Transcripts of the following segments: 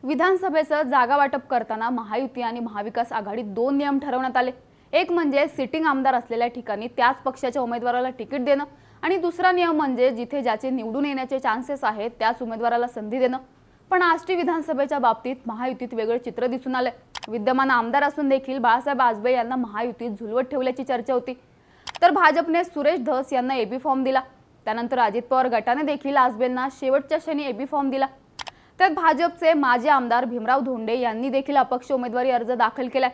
विधानसभेचं जागा वाटप करताना महायुती आणि महाविकास आघाडीत दोन नियम ठरवण्यात आले। एक म्हणजे सिटिंग आमदार असलेल्या ठिकाणी त्याच पक्षाच्या उमेदवाराला तिकीट देणं आणि दुसरा नियम म्हणजे जिथे ज्याचे निवडून येण्याचे चान्सेस आहेत त्याच उमेदवाराला संधी देणं। पण आष्टी विधानसभेच्या बाबतीत महायुतीत वेगळं चित्र दिसून आले। विद्यमान आमदार असून देखील बाळासाहेब आजबे यांना महायुतीत झुलवत ठेवल्याची चर्चा होती। तर भाजपने सुरेश धस यांना एबी फॉर्म दिला। त्यानंतर अजित पवार गटाने देखील आजबेंना शेवटच्या क्षणी एबी फॉर्म दिला। त्यात भाजपचे माजी आमदार भीमराव धोंडे यांनी देखील अपक्ष उमेदवारी अर्ज दाखल केलाय।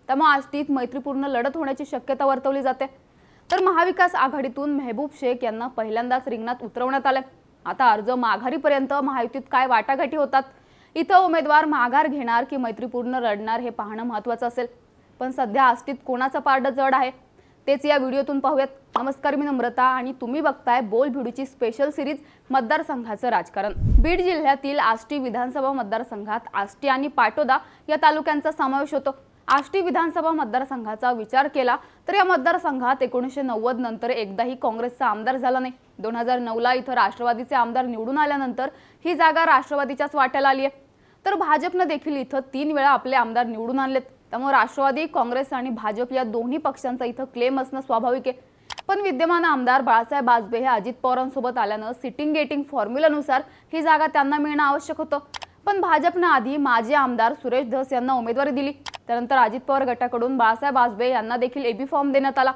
त्यामुळे आष्टीत मैत्रीपूर्ण लढत होण्याची शक्यता वर्तवली जाते। तर महाविकास आघाडीतून मेहबूब शेख यांना पहिल्यांदाच रिंगणात उतरवण्यात आले। आता अर्ज माघारीपर्यंत महायुतीत काय वाटाघाटी होतात, इथं उमेदवार माघार घेणार की मैत्रीपूर्ण लढणार हे पाहणं महत्त्वाचं असेल। पण सध्या आष्टीत कोणाचं पारडं जड आहे तेच या व्हिडिओतून पाहूयात। नमस्कार, मी नम्रता आणि तुम्ही बघताय बोल भिडूची स्पेशल सिरीज मतदारसंघाचं राजकारण। बीड जिल्ह्यातील आष्टी विधानसभा मतदारसंघात आष्टी आणि पाटोदा या तालुक्यांचा समावेश होतो। आष्टी विधानसभा मतदारसंघाचा विचार केला तर या मतदारसंघात 1990 नंतर एकदाही काँग्रेसचा आमदार झाला नाही। 2009 ला इथं राष्ट्रवादीचे आमदार निवडून आल्यानंतर ही जागा राष्ट्रवादीच्याच वाट्याला आली आहे। तर भाजपने देखील इथं 3 वेळा आपले आमदार निवडून आणलेत। त्यामुळे राष्ट्रवादी, काँग्रेस आणि भाजप या दोन्ही पक्षांचा इथं क्लेम असणं स्वाभाविक आहे। पण विद्यमान आमदार बाळासाहेब आजबे हे अजित पवारांसोबत आल्यानं सिटिंग गेटिंग फॉर्म्युलानुसार ही जागा त्यांना मिळणं आवश्यक होतं। पण भाजपने आधी माजी आमदार सुरेश धस यांना उमेदवारी दिली। त्यानंतर अजित पवार गटाकडून बाळासाहेब आजबे यांना देखील एबी फॉर्म देण्यात आला।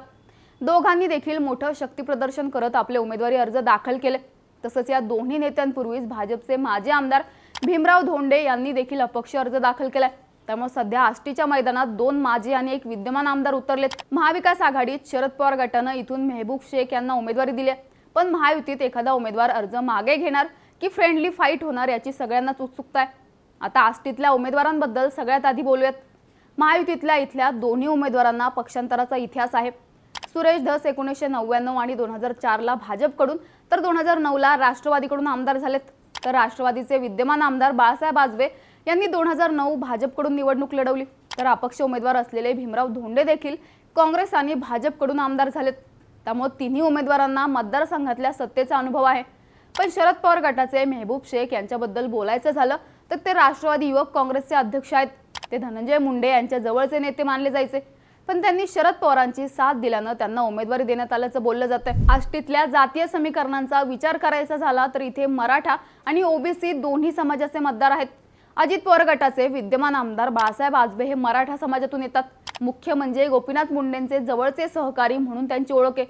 दोघांनी देखील मोठं शक्ती प्रदर्शन करत आपले उमेदवारी अर्ज दाखल केले। तसंच या दोन्ही नेत्यांपूर्वीच भाजपचे माजी आमदार भीमराव धोंडे यांनी देखील अपक्ष अर्ज दाखल केलाय। त्यामुळे सध्या आष्टीच्या मैदानात 2 माजी आणि 1 विद्यमान आमदार उतरलेत। महाविकास आघाडीत शरद पवार गटानं इथून मेहबूब शेख यांना उमेदवारी दिली, पण महायुतीत एखादा उमेदवार अर्ज मागे घेणार की फ्रेंडली फाईट होणार याची सगळ्यांनाच उत्सुकता आहे। आता आष्टीतल्या उमेदवारांबद्दल सगळ्यात आधी बोलूयात। महायुतीतल्या इथल्या दोन्ही उमेदवारांना पक्षांतराचा इतिहास आहे। सुरेश धस 1999 आणि 2004 ला भाजपकडून तर 2009 ला राष्ट्रवादीकडून आमदार झालेत। तर राष्ट्रवादीचे विद्यमान आमदार बाळासाहेब आजबे यांनी 2009 भाजपकडून निवडणूक लढवली। तर अपक्ष उमेदवार असलेले भीमराव धोंडे देखील काँग्रेस आणि भाजपकडून आमदार झालेत। त्यामुळे तिन्ही उमेदवारांना मतदारसंघातल्या सत्तेचा अनुभव आहे। पण शरद पवार गटाचे मेहबूब शेख यांच्याबद्दल बोलायचं झालं तर ते राष्ट्रवादी युवक काँग्रेसचे अध्यक्ष आहेत। ते धनंजय मुंडे यांच्या जवळचे नेते मानले जायचे, पण त्यांनी शरद पवारांची साथ दिल्यानं त्यांना उमेदवारी देण्यात आल्याचं बोललं जातं। आष्टीतल्या जातीय समीकरणांचा विचार करायचा झाला तर इथे मराठा आणि ओबीसी दोन्ही समाजाचे मतदार आहेत। अजित पवार गटाचे विद्यमान आमदार बाळासाहेब आजबे हे मराठा समाजातून येतात। मुख्य म्हणजे गोपीनाथ मुंडेंचे जवळचे सहकारी म्हणून त्यांची ओळख आहे।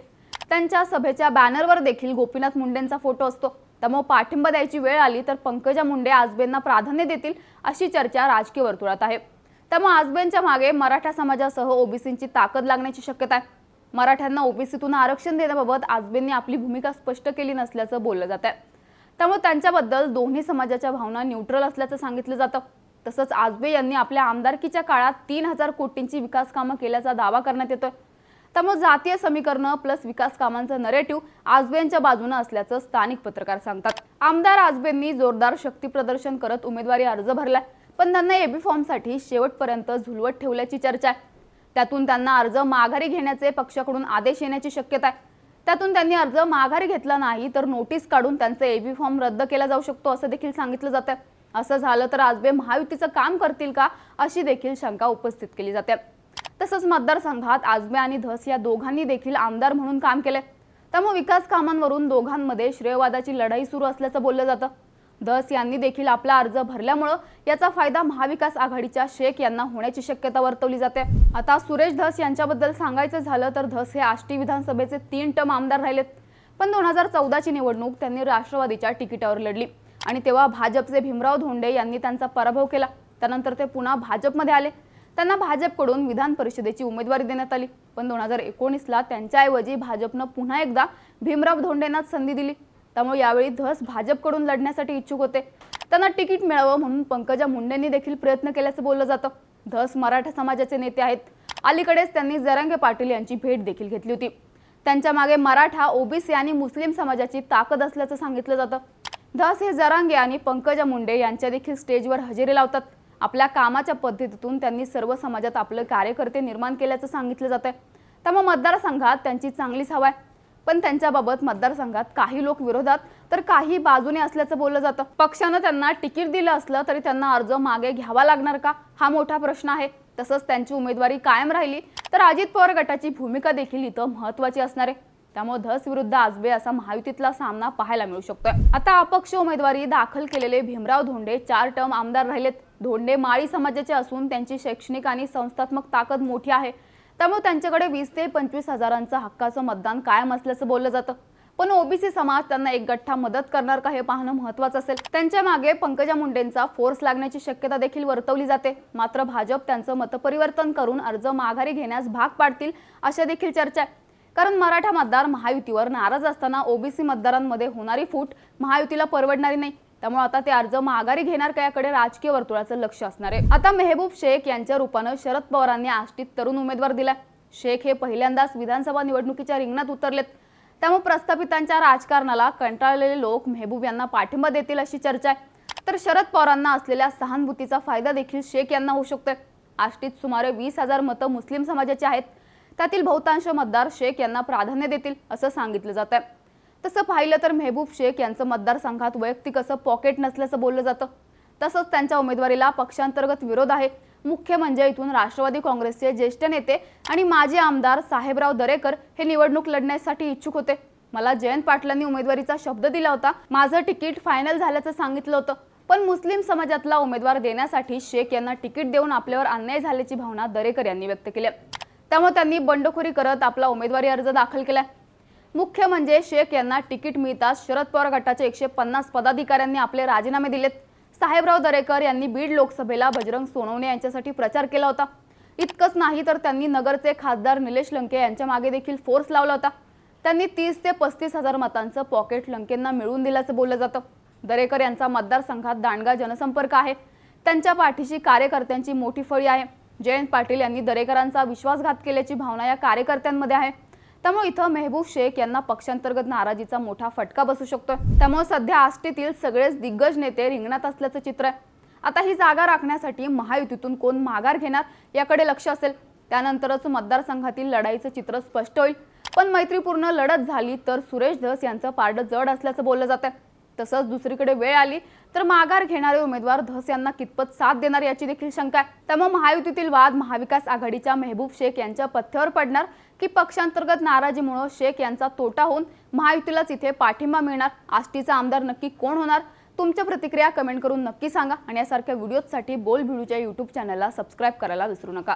त्यांच्या सभेच्या बॅनरवर देखील गोपीनाथ मुंडेंचा फोटो असतो। त्यामुळे पाठिंबा द्यायची वेळ आली तर पंकजा मुंडे आजबेंना प्राधान्य देतील अशी चर्चा राजकीय वर्तुळात आहे। त्यामुळे आजबेंच्या मागे मराठा समाजासह ओबीसींची ताकद लागण्याची शक्यता आहे। मराठ्यांना ओबीसीतून आरक्षण देण्याबाबत आजबेंनी आपली भूमिका स्पष्ट केली नसल्याचं बोललं जात आहे। त्यामुळे त्यांच्याबद्दल दोन्ही समाजाच्या भावना न्यूट्रल असल्याचं सांगितलं जातं। तसंच आजबे यांनी आपल्या आमदारकीच्या काळात 3000 कोटींची विकास कामं केल्याचा दावा करण्यात येतोय। त्यामुळे जातीय समीकरणं प्लस विकास कामांचं नरेटिव्ह आजबेंच्या बाजूने असल्याचं स्थानिक पत्रकार सांगतात। आमदार आजबेंनी जोरदार शक्ती प्रदर्शन करत उमेदवारी अर्ज भरलाय, पण त्यांना एबी फॉर्मसाठी शेवटपर्यंत झुलवत ठेवल्याची चर्चा आहे। त्यातून त्यांना अर्ज माघारी घेण्याचे पक्षाकडून आदेश येण्याची शक्यता आहे। त्यातून त्यांनी अर्ज माघारी घेतला नाही तर नोटीस काढून त्यांचा एबी फॉर्म रद्द केला जाऊ शकतो असं देखील सांगितलं जातं। असं झालं तर आजबे महायुतीचं काम करतील का अशी देखील शंका उपस्थित केली जाते। तसंच मतदारसंघात आजबे आणि धस या दोघांनी देखील आमदार म्हणून काम केले। त्यामुळे विकास कामांवरून दोघांमध्ये श्रेयवादाची लढाई सुरू असल्याचं बोललं जातं। धस यांनी देखील आपला अर्ज भरल्यामुळे याचा फायदा महाविकास आघाडीच्या शेख यांना होण्याची शक्यता वर्तवली जाते। आता सुरेश धस यांच्याबद्दल सांगायचं झालं तर धस हे आष्टी विधानसभेचे 3 टर्म आमदार राहिलेत। पण 2014 ची निवडणूक त्यांनी राष्ट्रवादीच्या तिकिटावर लढली आणि तेव्हा भाजपचे भीमराव धोंडे यांनी त्यांचा पराभव केला। त्यानंतर ते पुन्हा भाजपमध्ये आले। त्यांना भाजपकडून विधान परिषदेची उमेदवारी देण्यात आली, पण 2019 ला त्यांच्याऐवजी भाजपनं पुन्हा एकदा भीमराव धोंडेंना संधी दिली। त्यामुळे यावेळी धस भाजपकडून लढण्यासाठी इच्छुक होते। त्यांना तिकीट मिळावं म्हणून पंकजा मुंडेंनी देखील प्रयत्न केल्याचं बोललं जातं। धस मराठा समाजाचे नेते आहेत। अलीकडेच त्यांनी जरांगे पाटील यांची भेट देखील घेतली होती। त्यांच्या मागे मराठा, ओबीसी आणि मुस्लिम समाजाची ताकद असल्याचं सांगितलं जातं। धस हे जरांगे आणि पंकजा मुंडे यांच्या देखील स्टेजवर हजेरी लावतात। आपल्या कामाच्या पद्धतीतून त्यांनी सर्व समाजात आपले कार्यकर्ते निर्माण केल्याचं सांगितलं जातं। त्यामुळे मतदारसंघात त्यांची चांगलीच हवा आहे। पण त्यांच्याबाबत मतदारसंघात काही लोक विरोधात तर काही बाजूने असल्याचं बोललं जातं। पक्षानं त्यांना तिकीट दिलं असलं तरी त्यांना अर्ज मागे घ्यावा लागणार का, हा मोठा प्रश्न आहे। तसंच त्यांची उमेदवारी कायम राहिली तर अजित पवार गटाची भूमिका देखील इथं महत्त्वाची असणार आहे। त्यामुळे धस विरुद्ध आजबे असा महायुतीतला सामना पाहायला मिळू शकतोय। आता अपक्ष उमेदवारी दाखल केलेले भीमराव धोंडे 4 टर्म आमदार राहिलेत। धोंडे माळी समाजाचे असून त्यांची शैक्षणिक आणि संस्थात्मक ताकद मोठी आहे। त्यामुळे त्यांच्याकडे 20 ते 25 हजारांचं हक्काचं मतदान कायम असल्याचं बोललं जातं। पण ओबीसी समाज त्यांना एक गठ्ठा मदत करणार का हे पाहणं महत्त्वाचं असेल। त्यांच्या मागे पंकजा मुंडेंचा फोर्स लागण्याची शक्यता देखील वर्तवली जाते। मात्र भाजप त्यांचं मतपरिवर्तन करून अर्ज माघारी घेण्यास भाग पाडतील अशा देखील चर्चा आहे। कारण मराठा मतदार महायुतीवर नाराज असताना ओबीसी मतदारांमध्ये होणारी फूट महायुतीला परवडणारी नाही। त्यामुळे आता ते अर्ज माघारी घेणार का याकडे राजकीय वर्तुळाचं लक्ष असणार आहे। आता मेहबूब शेख यांच्या रूपानं शरद पवारांनी आष्टीत तरुण उमेदवार दिला। शेख हे पहिल्यांदाच विधानसभा निवडणुकीच्या रिंगणात उतरलेत। त्यामुळे प्रस्थापितांच्या राजकारणाला कंटाळलेले लोक मेहबूब यांना पाठिंबा देतील अशी चर्चा आहे। तर शरद पवारांना असलेल्या सहानुभूतीचा फायदा देखील शेख यांना होऊ शकतोय। आष्टीत सुमारे 20,000 मतं मुस्लिम समाजाची आहेत। त्यातील बहुतांश मतदार शेख यांना प्राधान्य देतील असं सांगितलं जात आहे। तसं पाहिलं तर मेहबूब शेख यांचं मतदारसंघात वैयक्तिक असं पॉकेट नसल्याचं बोललं जातं। तसंच त्यांच्या उमेदवारीला पक्षांतर्गत विरोध आहे। मुख्य म्हणजे इथून राष्ट्रवादी काँग्रेसचे ज्येष्ठ नेते आणि माजी आमदार साहेबराव दरेकर हे निवडणूक लढण्यासाठी इच्छुक होते। मला जयंत पाटलांनी उमेदवारीचा शब्द दिला होता, माझं तिकीट फायनल झाल्याचं सांगितलं होतं। पण मुस्लिम समाजातला उमेदवार देण्यासाठी शेख यांना तिकीट देऊन आपल्यावर अन्याय झाल्याची भावना दरेकर यांनी व्यक्त केली। त्यामुळे त्यांनी बंडखोरी करत आपला उमेदवारी अर्ज दाखल केला। मुख्य म्हणजे शेख यांना तिकीट मिळताच शरद पवार गटाच्या 150 पदाधिकाऱ्यांनी आपले राजीनामे दिलेत। साहेबराव दरेकर यांनी बीड लोकसभेला बजरंग सोनवणे यांच्यासाठी प्रचार केला होता। इतकंच नाही तर त्यांनी नगरचे खासदार निलेश लंके यांच्या मागे देखील फोर्स लावला होता। त्यांनी 30 ते 35 हजार मतांचं पॉकेट लंकेंना मिळवून दिल्याचं बोललं जातं। दरेकर यांचा मतदारसंघात दांडगा जनसंपर्क आहे। त्यांच्या पाठीशी कार्यकर्त्यांची मोठी फळी आहे। जयंत पाटील यांनी दरेकरांचा विश्वासघात केल्याची भावना या कार्यकर्त्यांमध्ये आहे। त्यामुळे इथं मेहबूब शेख यांना पक्षांतर्गत नाराजीचा मोठा फटका बसू शकतो। त्यामुळे सध्या आष्टीतील सगळेच दिग्गज नेते रिंगणात असल्याचं चित्र आहे। आता ही जागा राखण्यासाठी महायुतीतून कोण माघार घेणार याकडे लक्ष असेल। त्यानंतरच मतदारसंघातील लढाईचं चित्र स्पष्ट होईल। पण मैत्रीपूर्ण लढत झाली तर सुरेश धस यांचं पारडं जड असल्याचं बोललं जातं। तसंच दुसरीकडे वेळ आली तर माघार घेणारे उमेदवार धस यांना कितपत साथ देणार याची देखील शंका आहे। त्यामुळे महायुतीतील वाद महाविकास आघाडीच्या मेहबूब शेख यांच्या पथ्यावर पडणार की पक्षांतर्गत नाराजीमुळे शेख यांचा तोटा होऊन महायुतीलाच इथे पाठिंबा मिळणार। आष्टीचा आमदार नक्की कोण होणार? तुमच्या प्रतिक्रिया कमेंट करून नक्की सांगा आणि यासारख्या व्हिडिओसाठी बोल भिडूच्या YouTube चॅनलला सबस्क्राइब करायला विसरू नका।